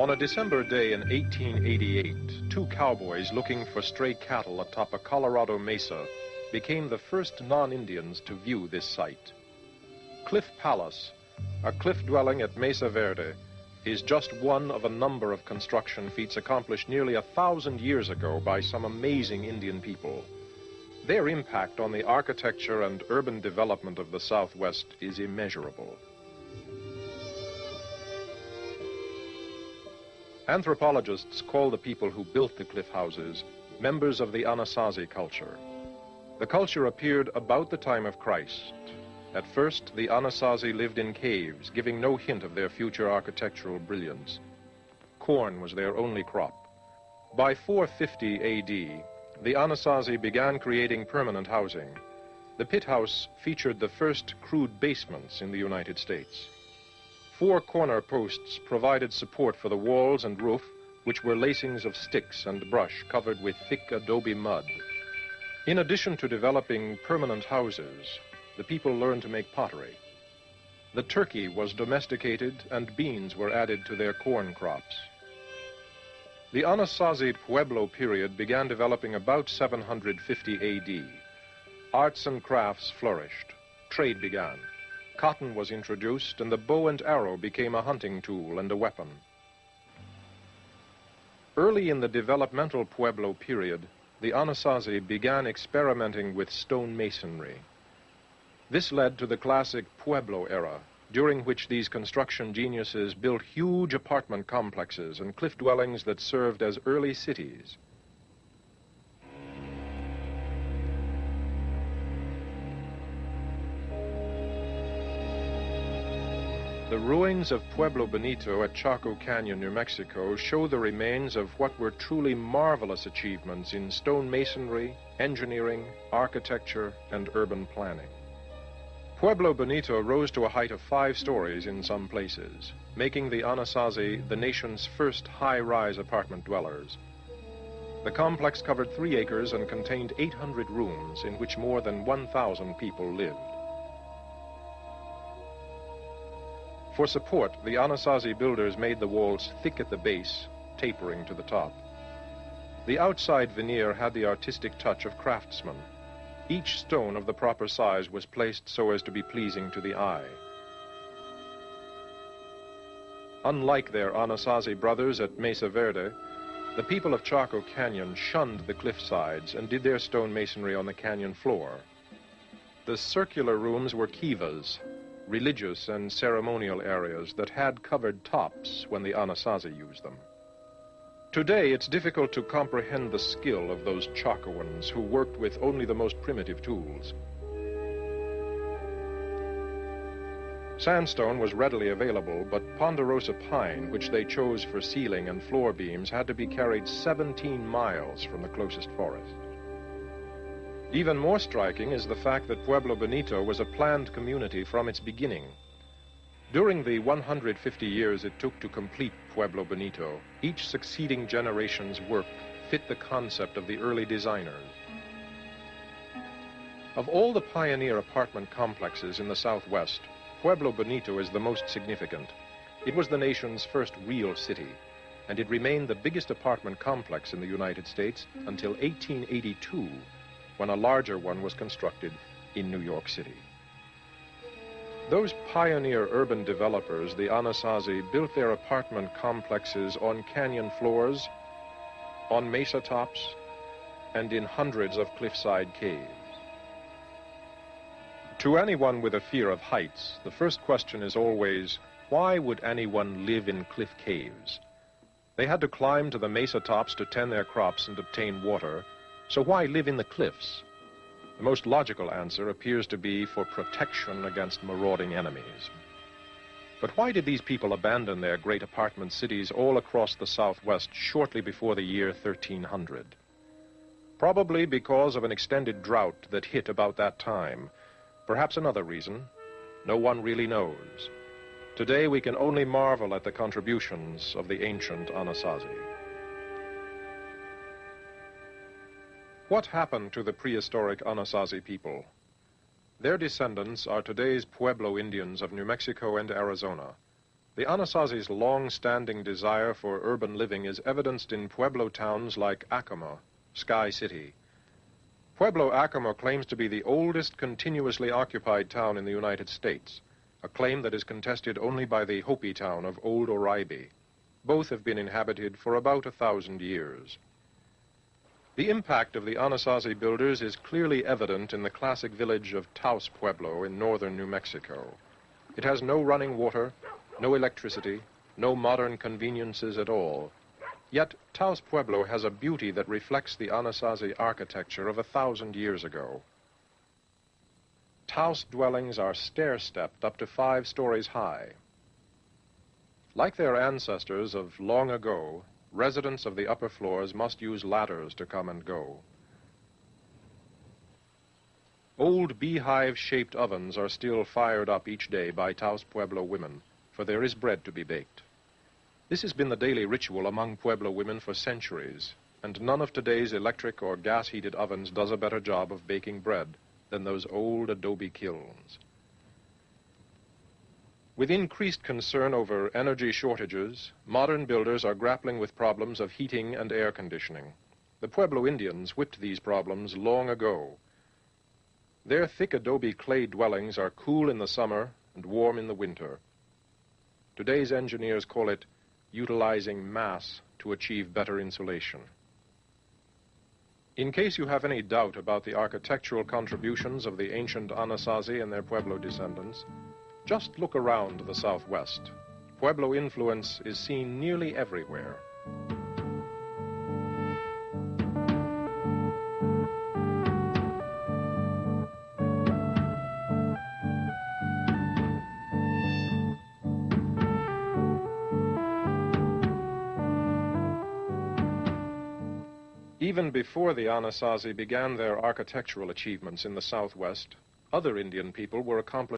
On a December day in 1888, two cowboys looking for stray cattle atop a Colorado mesa became the first non-Indians to view this site. Cliff Palace, a cliff dwelling at Mesa Verde, is just one of a number of construction feats accomplished nearly 1,000 years ago by some amazing Indian people. Their impact on the architecture and urban development of the Southwest is immeasurable. Anthropologists call the people who built the cliff houses members of the Anasazi culture. The culture appeared about the time of Christ. At first, the Anasazi lived in caves, giving no hint of their future architectural brilliance. Corn was their only crop. By 450 A.D., the Anasazi began creating permanent housing. The pit house featured the first crude basements in the United States. 4 corner posts provided support for the walls and roof, which were lacings of sticks and brush covered with thick adobe mud. In addition to developing permanent houses, the people learned to make pottery. The turkey was domesticated and beans were added to their corn crops. The Anasazi Pueblo period began developing about 750 A.D. Arts and crafts flourished. Trade began. Cotton was introduced, and the bow and arrow became a hunting tool and a weapon. Early in the developmental Pueblo period, the Anasazi began experimenting with stone masonry. This led to the classic Pueblo era, during which these construction geniuses built huge apartment complexes and cliff dwellings that served as early cities. The ruins of Pueblo Bonito at Chaco Canyon, New Mexico, show the remains of what were truly marvelous achievements in stone masonry, engineering, architecture, and urban planning. Pueblo Bonito rose to a height of 5 stories in some places, making the Anasazi the nation's first high-rise apartment dwellers. The complex covered 3 acres and contained 800 rooms in which more than 1,000 people lived. For support, the Anasazi builders made the walls thick at the base, tapering to the top. The outside veneer had the artistic touch of craftsmen. Each stone of the proper size was placed so as to be pleasing to the eye. Unlike their Anasazi brothers at Mesa Verde, the people of Chaco Canyon shunned the cliff sides and did their stone masonry on the canyon floor. The circular rooms were kivas, religious and ceremonial areas that had covered tops when the Anasazi used them. Today, it's difficult to comprehend the skill of those Chacoans who worked with only the most primitive tools. Sandstone was readily available, but ponderosa pine, which they chose for ceiling and floor beams, had to be carried 17 miles from the closest forest. Even more striking is the fact that Pueblo Bonito was a planned community from its beginning. During the 150 years it took to complete Pueblo Bonito, each succeeding generation's work fit the concept of the early designers. Of all the pioneer apartment complexes in the Southwest, Pueblo Bonito is the most significant. It was the nation's first real city, and it remained the biggest apartment complex in the United States until 1882, when a larger one was constructed in New York City. Those pioneer urban developers, the Anasazi, built their apartment complexes on canyon floors, on mesa tops, and in hundreds of cliffside caves. To anyone with a fear of heights, the first question is always, why would anyone live in cliff caves? They had to climb to the mesa tops to tend their crops and obtain water, so why live in the cliffs? The most logical answer appears to be for protection against marauding enemies. But why did these people abandon their great apartment cities all across the Southwest shortly before the year 1300? Probably because of an extended drought that hit about that time. Perhaps another reason. No one really knows. Today we can only marvel at the contributions of the ancient Anasazi. What happened to the prehistoric Anasazi people? Their descendants are today's Pueblo Indians of New Mexico and Arizona. The Anasazi's long-standing desire for urban living is evidenced in Pueblo towns like Acoma, Sky City. Pueblo Acoma claims to be the oldest continuously occupied town in the United States, a claim that is contested only by the Hopi town of Old Oribe. Both have been inhabited for about 1,000 years. The impact of the Anasazi builders is clearly evident in the classic village of Taos Pueblo in northern New Mexico. It has no running water, no electricity, no modern conveniences at all. Yet Taos Pueblo has a beauty that reflects the Anasazi architecture of 1,000 years ago. Taos dwellings are stair-stepped up to 5 stories high. Like their ancestors of long ago, residents of the upper floors must use ladders to come and go. Old beehive-shaped ovens are still fired up each day by Taos Pueblo women, for there is bread to be baked. This has been the daily ritual among Pueblo women for centuries, and none of today's electric or gas-heated ovens does a better job of baking bread than those old adobe kilns. With increased concern over energy shortages, modern builders are grappling with problems of heating and air conditioning. The Pueblo Indians whipped these problems long ago. Their thick adobe clay dwellings are cool in the summer and warm in the winter. Today's engineers call it utilizing mass to achieve better insulation. In case you have any doubt about the architectural contributions of the ancient Anasazi and their Pueblo descendants, just look around the Southwest. Pueblo influence is seen nearly everywhere. Even before the Anasazi began their architectural achievements in the Southwest, other Indian people were accomplishing